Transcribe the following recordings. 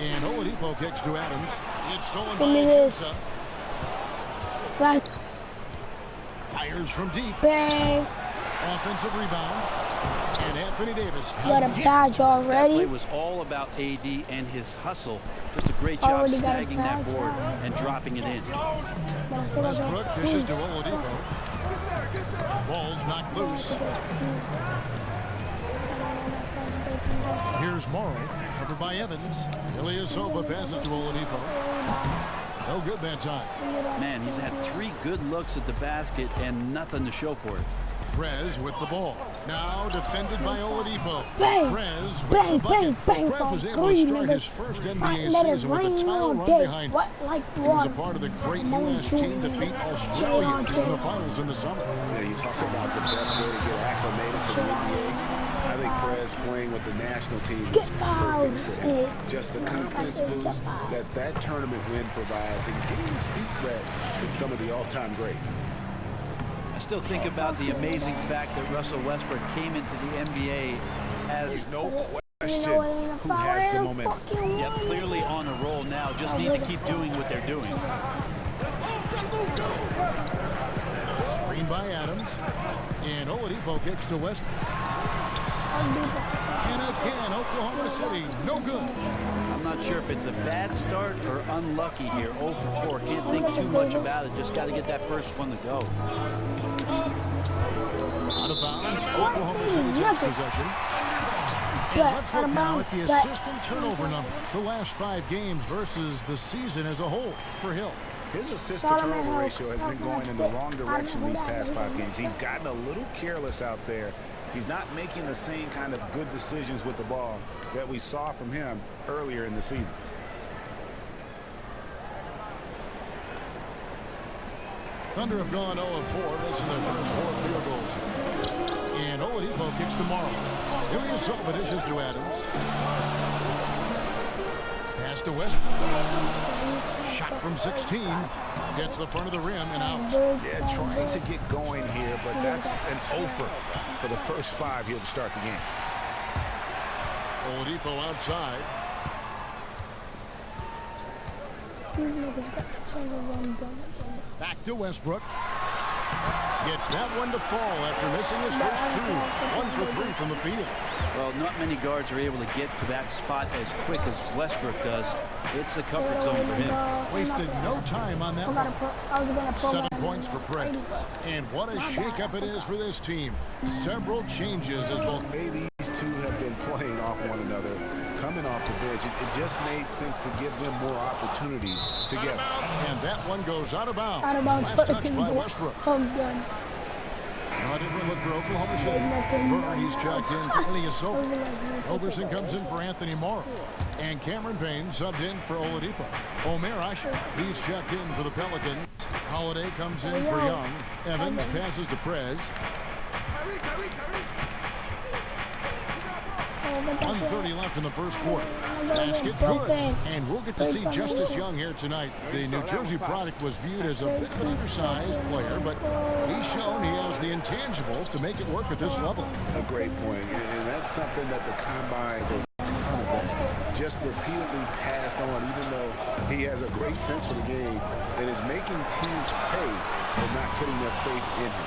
And Oladipo kicks to Adams. It's stolen Give by me this. Fires from deep. Bang. Offensive rebound. And Anthony Davis. Got a badge already. That play was all about AD and his hustle. Just a great job snagging that board and dropping it in. Westbrook dishes to Oladipo. Ball's knocked loose. Here's Morrow, covered by Evans. Ilyasova passes to Oladipo. No good that time. Man, he's had 3 good looks at the basket and nothing to show for it. Prez with the ball. Now defended by Oladipo. Bang, Prez with bang, the bucket. bang, Prez was able three, to start niggas. his first NBA Let it season with a rain title all run day. behind What, him. like He was a water. part of the great U.S. team that beat Australia in the finals in the summer. Yeah, you talk about the best way to get acclimated to the NBA. I think Prez playing with the national team is perfect for him. Just the confidence boost that tournament win provides, and getting his feet wet with some of the all-time greats. I still think about the amazing fact that Russell Westbrook came into the NBA as There's no question who has the momentum. Yep, clearly on a roll now. Just need to keep doing what they're doing. Screen by Adams. And Oladipo kicks to Westbrook. And again, Oklahoma City, no good. I'm not sure if it's a bad start or unlucky here. 0 for 4. Can't think too much about it. Just got to get that first one to go. Out of bounds. Oklahoma City takes possession. And let's look now at the assistant turnover number. The last 5 games versus the season as a whole for Hill. His assist-to-turnover ratio has been going in the wrong direction these past 5 games. He's gotten a little careless out there. He's not making the same kind of good decisions with the ball that we saw from him earlier in the season. Thunder have gone 0 of 4, missing their first 4 field goals. And Oladipo kicks to Morrow. Ilyasova dishes to Adams. Pass to Westbrook. Shot from 16. Gets the front of the rim and out. Yeah, trying to get going here, but that's an offer for the first 5 here to start the game. Oladipo outside. Back to Westbrook. Gets that one to fall after missing his first 2. 1 for 3 from the field. Well, not many guards are able to get to that spot as quick as Westbrook does. It's a comfort zone for him. Wasted no time on that one. 7 points for Prez. And what a shakeup it is for this team. Several changes as both. These two have been playing off one another, coming off the bench. It just made sense to give them more opportunities together. And that one goes out of bounds. Last touch by Westbrook. Not even look for Oklahoma City. Vern, he's checked in for Ilyasova. Roberson comes in for Anthony Morrow. And Cameron Payne subbed in for Oladipo. Omer Asher, he's checked in for the Pelicans. Holiday comes in for Young. Evans passes to Prez. 1:30 left in the first quarter. Basket good. And we'll get to see Justice Young here tonight. The New Jersey product was viewed as a bit of an undersized player, but he's shown he has the intangibles to make it work at this level. A great point, and that's something that the combines a ton of that. Just repeatedly passed on, even though he has a great sense for the game and is making teams pay for not putting their faith in him.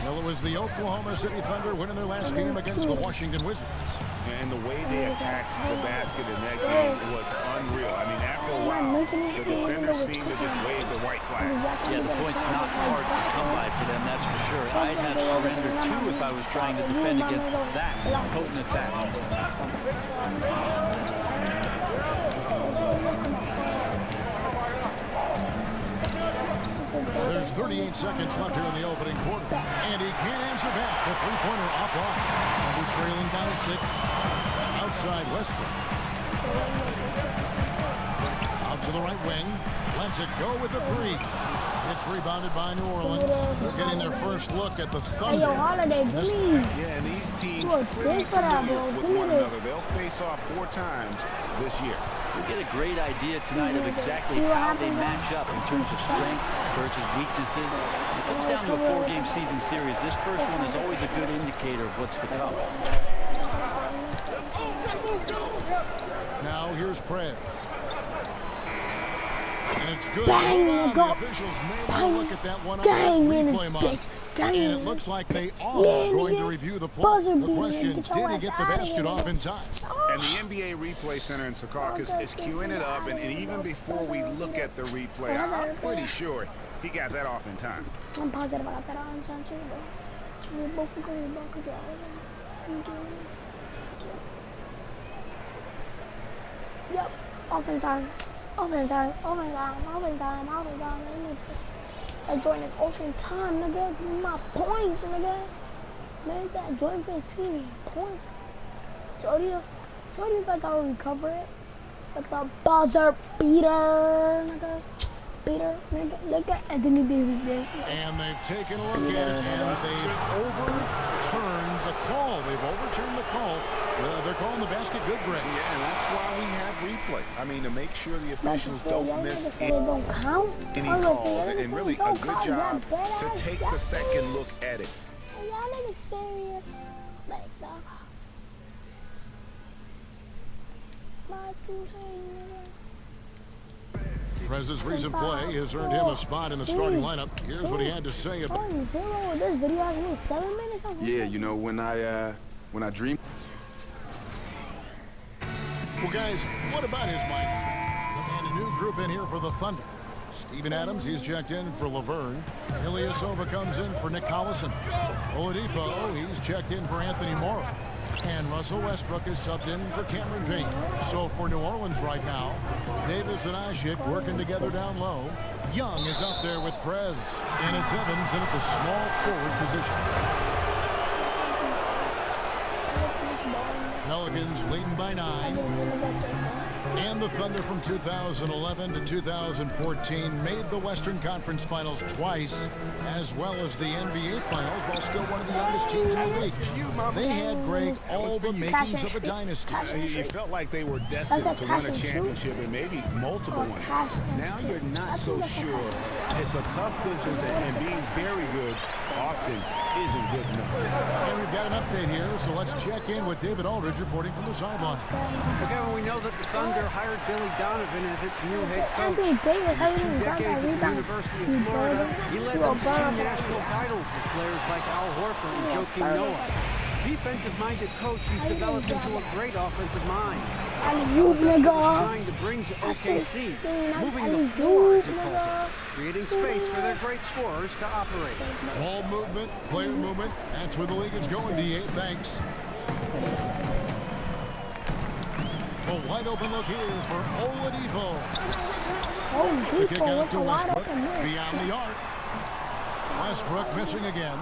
Well, it was the Oklahoma City Thunder winning their last game against the Washington Wizards. And the way they attacked the basket in that game was unreal. I mean, after a while, the defenders seemed to just wave the white flag. Yeah, the point's not hard to come by for them, that's for sure. I'd have surrendered too if I was trying to defend against that potent attack. There's 38 seconds left here in the opening quarter. And he can't answer back. The three-pointer offline. Thunder trailing by 6. Outside Westbrook. Out to the right wing. Lets it go with the 3. It's rebounded by New Orleans. They're getting their first look at the Thunder. Hey, yo, Holiday, give me. Yeah, and these teams You are pretty big for that, familiar bro. with Give me one this. another. They'll face off 4 times this year. We get a great idea tonight of exactly how they match up in terms of strengths versus weaknesses. It comes down to a 4-game season series. This first one is always a good indicator of what's to come. Now here's Prez. And it's good. Dang, The officials may want to look at that one on the replay mod. And it looks like they are going to review the play. The question, did he get the basket off in time? And the NBA Replay Center in Secaucus is queuing it up. And even before we look at the replay, I'm pretty sure he got that off in time. I'm positive I got that on time too, bro. We're both agreeing about control. Yep, offense time. Offense time. Offense time. Offense time. Offense time. That joint is offense time, nigga. Give me my points, nigga. Make that joint fit see points. So you better recover it. Like the buzzer beater, nigga. Beater, nigga. Anthony Davis there. And they've taken a look at it, and they've overturned the call. They're calling the basket good, Greg. Yeah, and that's why we have replay. I mean, to make sure the officials don't miss any calls, and really a good job to take the second look at it. Y'all niggas serious? Like that. Prez's recent play has earned him a spot in the starting lineup. Here's what he had to say about it. This video has been 7 minutes. Yeah, you know, when I dream. Well, guys, what about his mindset? And a new group in here for the Thunder. Steven Adams, he's checked in for Laverne. Ilyasova comes in for Nick Collison. Oladipo, he's checked in for Anthony Morrow. And Russell Westbrook is subbed in for Cameron Payne. So for New Orleans right now, Davis and Asik working together down low. Young is up there with Prez. And it's Evans in at the small forward position. Pelicans leading by 9. And the Thunder from 2011 to 2014 made the Western Conference Finals twice, as well as the NBA Finals, while still one of the youngest teams in the league. They had, Greg, all the makings of a dynasty. You felt like they were destined to win a championship and maybe multiple ones. Now you're not so sure. It's a tough business, and being very good often isn't good enough. And we've got an update here, so let's check in with David Aldridge reporting from the sideline. Again, we know that the Thunder hired Billy Donovan as its new head coach. Anthony Davis, In his 2 decades at the University of Florida, he led them to 2 national titles with players like Al Horford and Joakim Noah. Defensive-minded coach, he's developed into a great offensive mind. He's trying to bring to OKC, moving the floor, as he calls it, creating space for their great scorers to operate. Ball movement, player movement, that's where the league is going, D8. Thanks. A wide open look here for Oladipo. The kick out to Westbrook, beyond the arc. Westbrook missing again.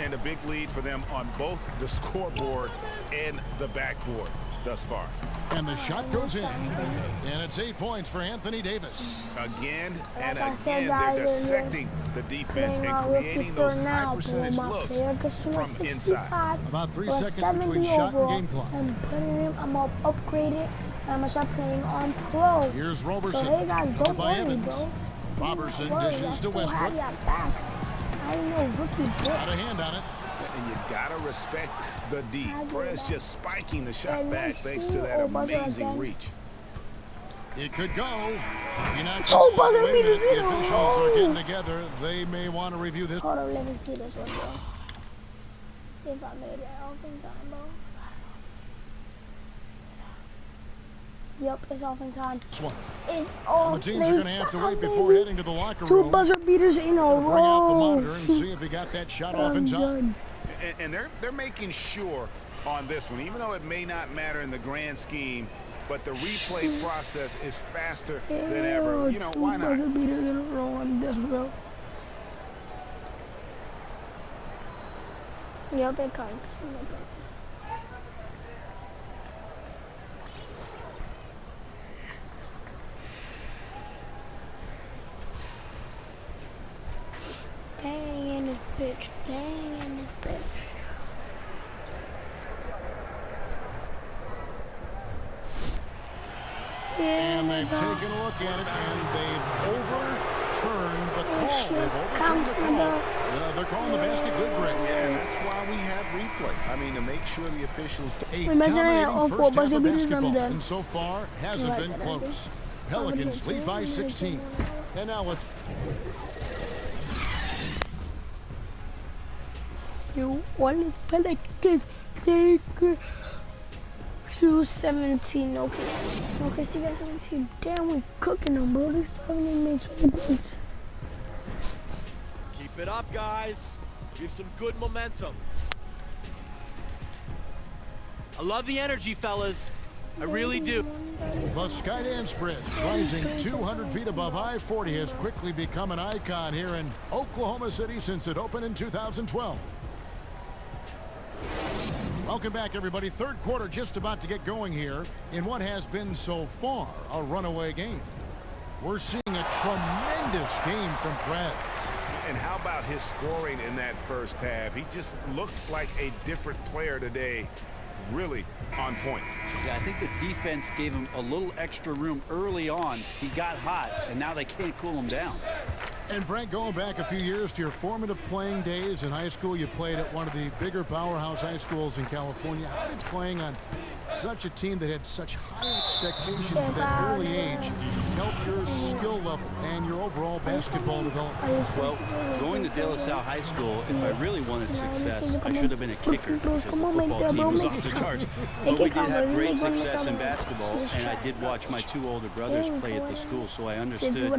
And a big lead for them on both the scoreboard and the backboard thus far. And the shot goes in. And it's 8 points for Anthony Davis. Again and again, they're dissecting the defense and creating those high percentage looks from inside. About 3 seconds between shot and game clock. I'm going to upgrade it. I'm going to start playing on pro. Here's Roberson. So hey guys, don't worry, bro. Roberson dishes to Westbrook. I know rookie blitz. Got a hand on it. And you gotta respect the D. Prez just spiking the shot back thanks to that amazing reach. It could go. You're not buzzer beaters. The officials are getting together. They may want to review this. Hold on, let me see this one, bro. See if I made it off in time, bro. Yep, it's off in time. It's all. The teams are going to have to wait before heading to the locker room. 2 buzzer beaters in a row. Bring out the monitor and see if he got that shot off in time. And they're making sure on this one, even though it may not matter in the grand scheme, but the replay process is faster than ever. You know, why not? 2 buzzer beaters in a row on this, bro. Yep, it counts. Dang in this bitch. Dang in this bitch. And they've taken a look at it, and they've overturned the call. They've overturned the call. They're calling the basket good, Greg. Yeah, and that's why we have replay. I mean, to make sure the officials... A dominating first half of basketball, and so far hasn't been close. Pelicans lead by 16. And now let's... You want Pelicans take 217. Okay, see that 17. Damn, we cooking them, bro. This starting made 20 points. Keep it up, guys. Give some good momentum. I love the energy, fellas. I really do. The Skydance Bridge, rising 200 feet above I-40, has quickly become an icon here in Oklahoma City since it opened in 2012. Welcome back, everybody. Third quarter just about to get going here in what has been so far a runaway game. We're seeing a tremendous game from Prez. And how about his scoring in that first half? He just looked like a different player today. Really on point. Yeah, I think the defense gave him a little extra room early on. He got hot, and now they can't cool him down. And Brent, going back a few years to your formative playing days in high school, you played at one of the bigger powerhouse high schools in California. How did playing on such a team that had such high expectations at that early age help your skill level and your overall basketball development? Well, going to De La Salle High School, if I really wanted success, I should have been a kicker because the football team was off the charts. But we did have great success in basketball, and I did watch my two older brothers play at the school, so I understood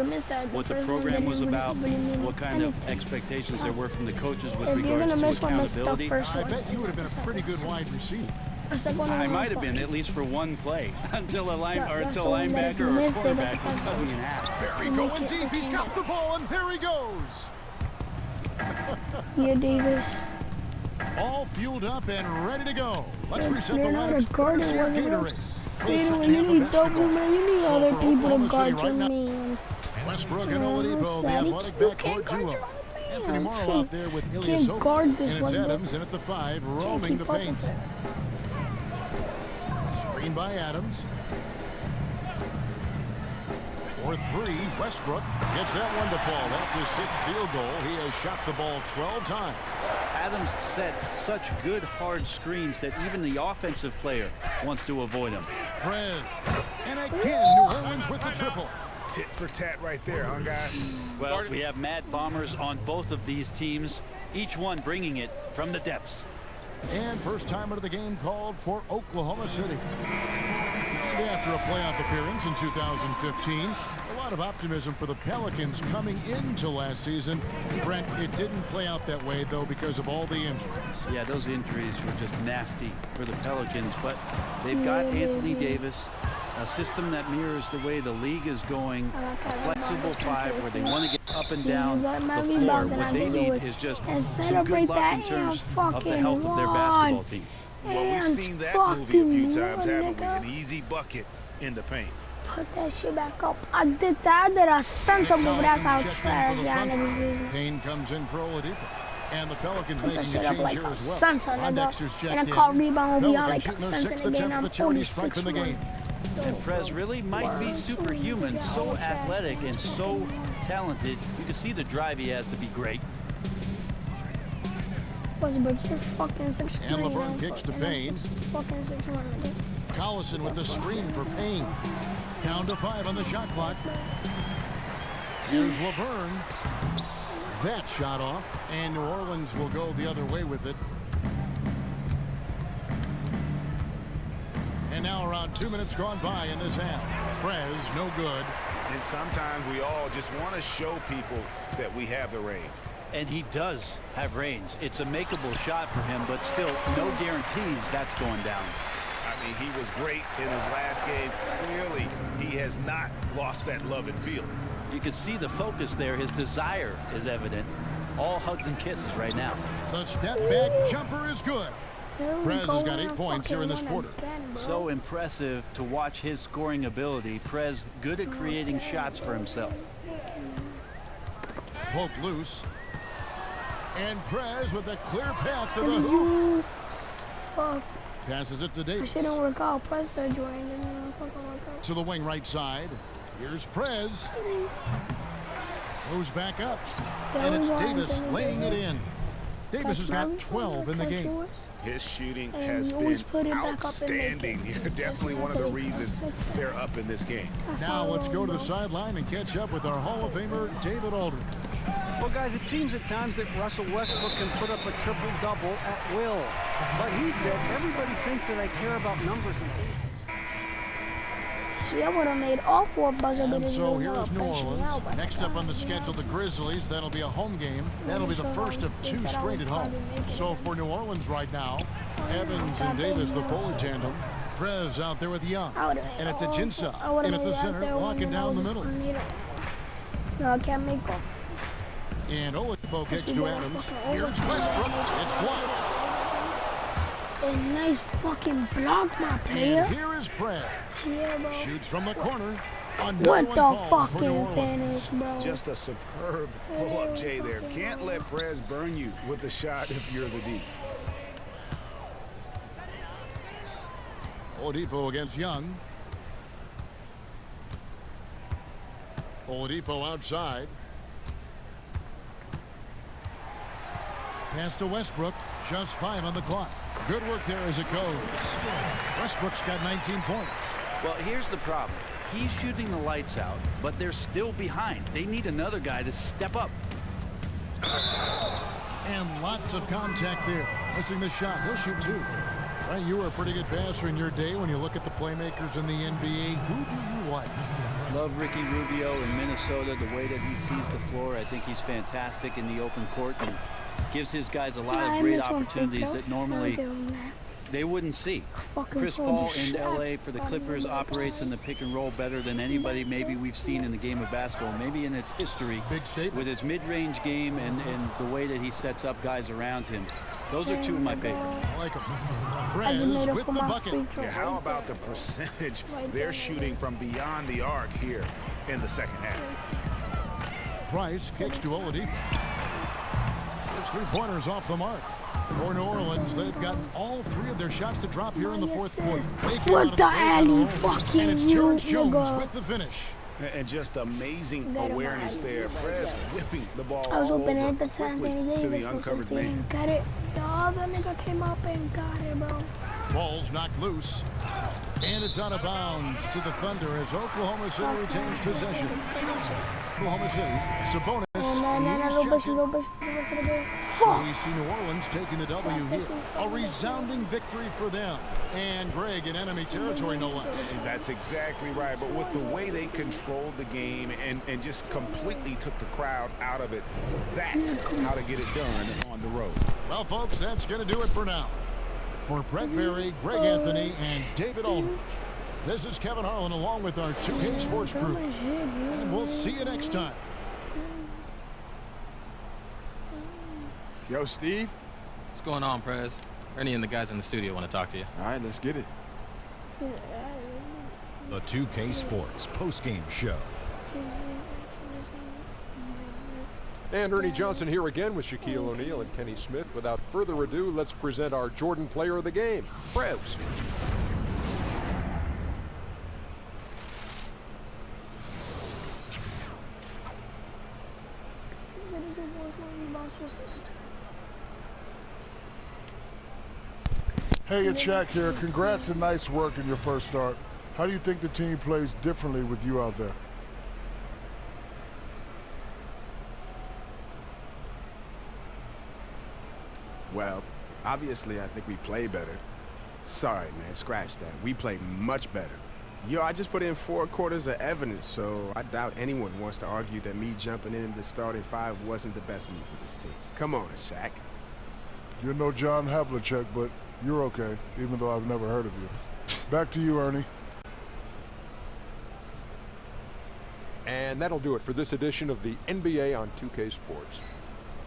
what the program was about, what kind of expectations there were from the coaches with regards to accountability. I bet you would have been a pretty good wide receiver. I might have been, at least for one play, until a linebacker or a quarterback was cut me in half. Barry going deep. He's got the ball, and there he goes. Here, Davis. All fueled up and ready to go. Let's reset the lineups. Courtesy of Gatorade. You need double, man. You need other people to guard your mans. Westbrook and Oladipo, the athletic backcourt duo. Anthony Morrow out there with Ilyasova. And it's Adams in at the 5, roaming the paint. Screen by Adams. For 3, Westbrook gets that one to fall. That's his 6th field goal. He has shot the ball 12 times. Adams sets such good hard screens that even the offensive player wants to avoid him. Prez. And again, New Orleans with the triple. Tit for tat right there, huh, guys? Well, we have mad bombers on both of these teams, each one bringing it from the depths. And first timer of the game called for Oklahoma City. And after a playoff appearance in 2015, a lot of optimism for the Pelicans coming into last season. Brent, it didn't play out that way, though, because of all the injuries. Yeah, those injuries were just nasty for the Pelicans, but they've got Anthony Davis, a system that mirrors the way the league is going, a flexible 5 where they want to get up and down the floor. What they need is just some good luck in terms of the health of their basketball team. Well, we've seen that movie a few times, haven't we? An easy bucket in the paint. Put that shit back up. I did that. I did a sense of moving. That's how trash y'all niggas is. Payne comes in for Oladipo. And the Pelicans making a change like here as well. Pondexter's checked in. And a call rebound will be on like a sense in the game. I'm only 6'1". And Prez really might be superhuman, so athletic and so talented. You can see the drive he has to be great. Westbrook, you're fucking 6'3". And LeBron kicks to Payne. Fucking 6'1". Collison with the screen for Payne. Down to 5 on the shot clock. Here's Laverne. That shot off, and New Orleans will go the other way with it. And now around 2 minutes gone by in this half. Prez, no good. And sometimes we all just want to show people that we have the range. And he does have range. It's a makeable shot for him, but still no guarantees that's going down. I mean, he was great in his last game. Clearly, he has not lost that love and feeling. You can see the focus there. His desire is evident. All hugs and kisses right now. The step back jumper is good. Prez has got 8 points here in this quarter. So impressive to watch his scoring ability. Prez good at creating shots for himself. Poked loose. And Prez with a clear path to the hoop. Passes it to Davis. I shouldn't work out. Prez joined to the wing right side. Here's Prez. Moves back up. And it's Davis laying it in. Davis has got 12 in the game. His shooting has been outstanding. Definitely one of the reasons they're up in this game. Now let's go to the sideline and catch up with our Hall of Famer, David Aldridge. Well, guys, it seems at times that Russell Westbrook can put up a triple-double at will. But he said, everybody thinks that I care about numbers and things. See, I would have made all 4 buzzer beaters. And so here's New Orleans. Next up on the schedule, the Grizzlies. That'll be a home game. That'll be the first of 2 straight at home. So for New Orleans right now, Evans and Davis, the forward tandem. Prez out there with Young. And it's a Jinsa in at the center, walking down the middle. No, I can't make off. And Oladipo kicks to Adams. Here's Westbrook. It's blocked. A nice fucking block, my player. And here is Prez. Yeah, bro. Shoots from the corner. What the fucking finish, bro? Just a superb pull-up J there. Can't let Prez burn you with the shot if you're the D. Oladipo against Young. Oladipo outside. Pass to Westbrook. Just 5 on the clock. Good work there as it goes. Westbrook's got 19 points. Well, here's the problem. He's shooting the lights out, but they're still behind. They need another guy to step up. And lots of contact there. Missing the shot. He'll shoot 2. Right, you were a pretty good passer in your day. When you look at the playmakers in the NBA, who do you like? Love Ricky Rubio in Minnesota. The way that he sees the floor, I think he's fantastic in the open court and gives his guys a lot of great opportunities that normally they wouldn't see. Chris Paul in LA for the Clippers operates in the pick and roll better than anybody maybe we've seen in the game of basketball, maybe in its history. Big statement. With his mid-range game and the way that he sets up guys around him. Those are 2 of my favorites. I like him. Prez with the bucket. Yeah, how about the percentage they're shooting from beyond the arc here in the second half? Price kicks to Oladipo. There's 3-pointers off the mark. For New Orleans, they've gotten all 3 of their shots to drop here in the 4th quarter. What the alley fucking and it's Terrence Jones with the finish. And just amazing awareness there. Prez whipping the ball I was hoping over at the time Danny to the Davis was uncovered man. got it. The other nigga came up and got it, bro. Ball's knocked loose. And it's out of bounds to the Thunder as Oklahoma City retains possession. Oklahoma City. Sabonis. So we see New Orleans taking the W here. A resounding victory for them. And Greg in enemy territory, no less. That's exactly right. But with the way they controlled the game and just completely took the crowd out of it, that's how to get it done on the road. Well, folks, that's going to do it for now. For Brett Berry, Greg Anthony, and David Aldridge, this is Kevin Harlan along with our 2K Sports crew. And we'll see you next time. Yo, Steve. What's going on, Prez? Ernie and the guys in the studio want to talk to you. All right, let's get it. The 2K Sports postgame show. And Ernie Johnson here again with Shaquille O'Neal and Kenny Smith. Without further ado, let's present our Jordan Player of the Game, Prez. Hey, it's Shaq here. Congrats and nice work in your first start. How do you think the team plays differently with you out there? Well, obviously, I think we play better. Sorry, man, scratch that. We play much better. Yo, I just put in 4 quarters of evidence, so I doubt anyone wants to argue that me jumping in the starting 5 wasn't the best move for this team. Come on, Shaq. You're no John Havlicek, but you're okay, even though I've never heard of you. Back to you, Ernie. And that'll do it for this edition of the NBA on 2K Sports.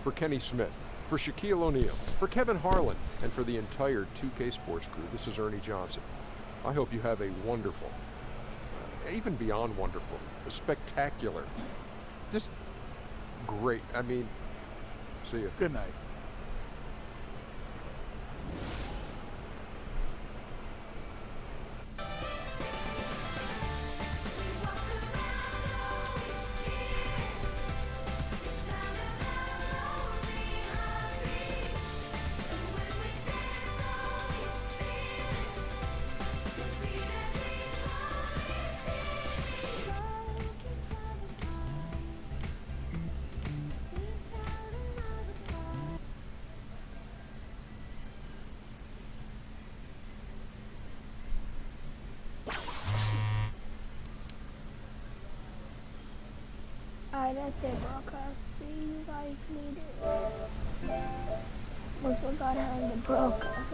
For Kenny Smith, for Shaquille O'Neal, for Kevin Harlan, and for the entire 2K Sports crew, this is Ernie Johnson. I hope you have a wonderful, even beyond wonderful, a spectacular, just great. I mean, see you. Good night. Alright, that's it, broadcast. See you guys later. Let's look at the broadcast.